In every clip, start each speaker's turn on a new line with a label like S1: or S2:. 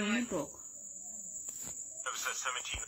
S1: mu tok.
S2: Episode 17.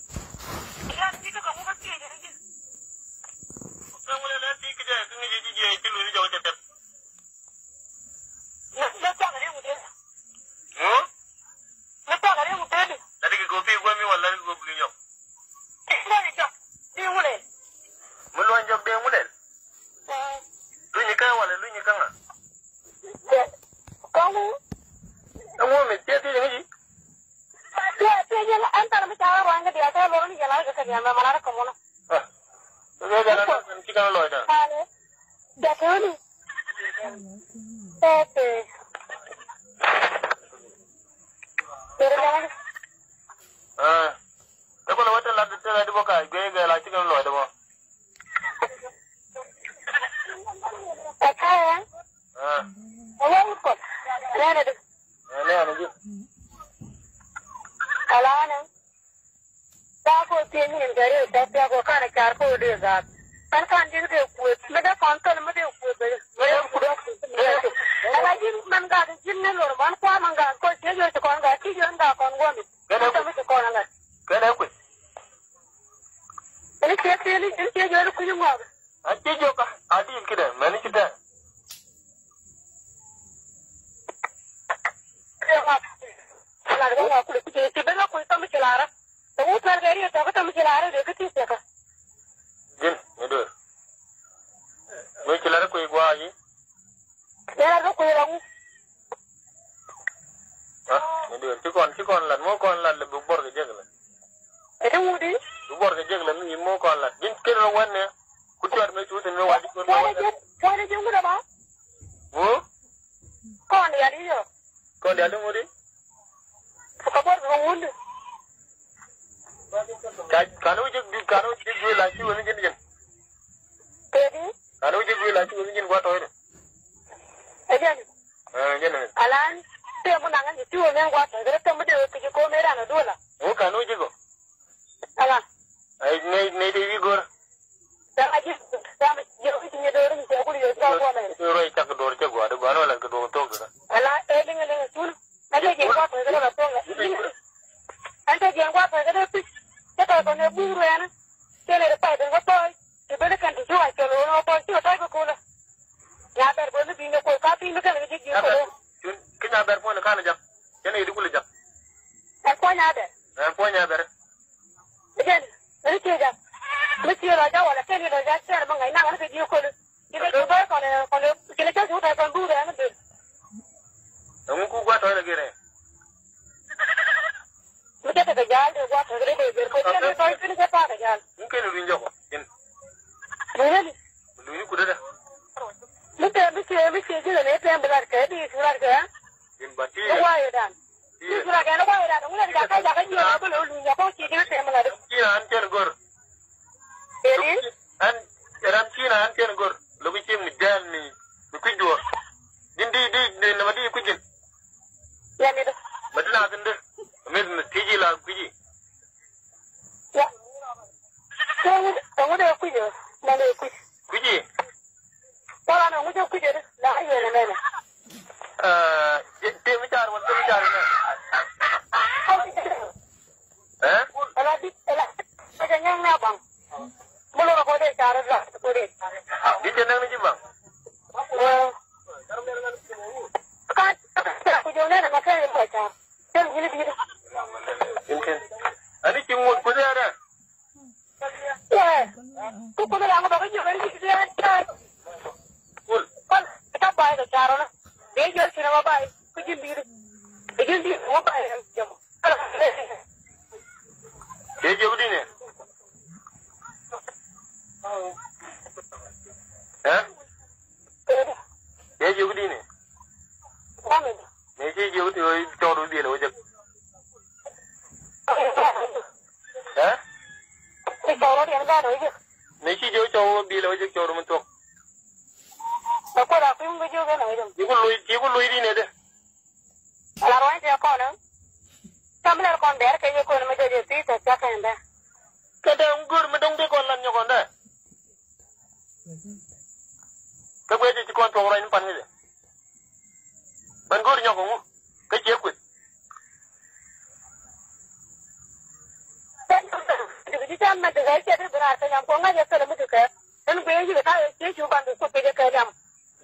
S1: ma de ga ke de bra ta nyam ko nga je sele mu de ka en be yi ka ke ju ban de ko pe de ka nyam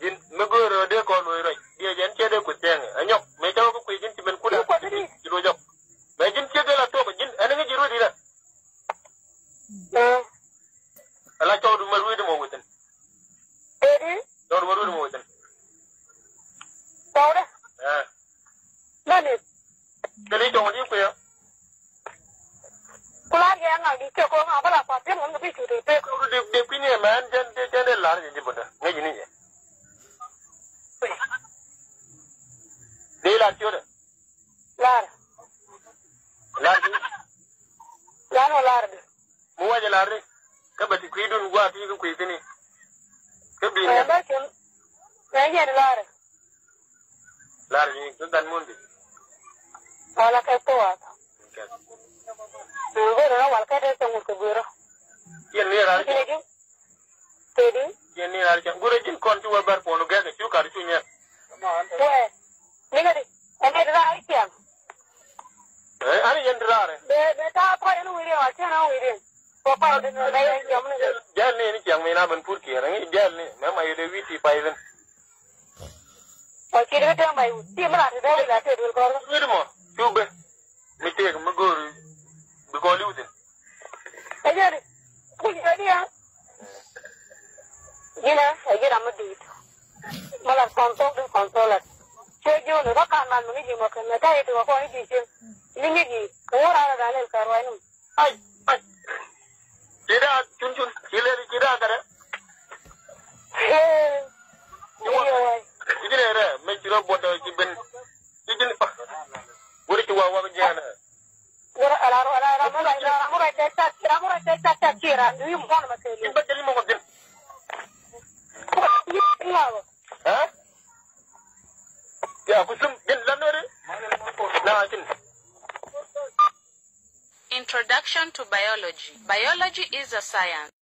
S3: jin me goro de ko lo ro die jen che de ku teng anyok me taw ko jin ti ben ku da ji lo jok me jin che de la to jin ana ngi ro di la ala taw du ma ru de mo wutan taw du ma ru de mo wutan
S1: taw de nani
S3: kali to di ku ya
S1: kula ga nga di ke ko nga bala pa te mo ngi de pe
S3: ko de pini man jen de la ji boda ngi ni ye de la tiore
S1: lar no lar de
S3: mu waje la re ka bati ku idun gwa ti ku tini ka bi ne
S1: ba ken ya ye
S3: lar ni ko dan mundi
S1: wala ka to wa goro na wal ka de to mu ko goro
S3: yen ni ra
S1: tedi
S3: yen ni ra goro jin kon tu wa bar ko no ga ga chu ka chu nya
S1: we ni ga di ene ra ai tiam
S3: ani yen ra re
S1: de ta ko ene wi re wa chana wi re ko pa de na ya tiam ne
S3: jal ni chang me na ban pur ki ra ngi jal ni me ma yede witi pa yen
S1: o ki de ta mai ti ma de la te dul ko
S3: wi mo chube mi te ko goro bi ko liutin
S1: ajari ku ji dia gina ajira mo di mala controller che jo no ka man ni ji mo ka na ta itu ko ni ji ni ji ko ra ra le ka ro ni
S3: ai tira chun chile tira kare idine re me tiro bodo ci ben idine pa wori ci wa jana
S1: ora ara mo ra ta tira ni mo ma ke ni
S3: ba tele mo ko din ha ya kusum din lanore na kin
S4: Introduction to Biology. Biology is a science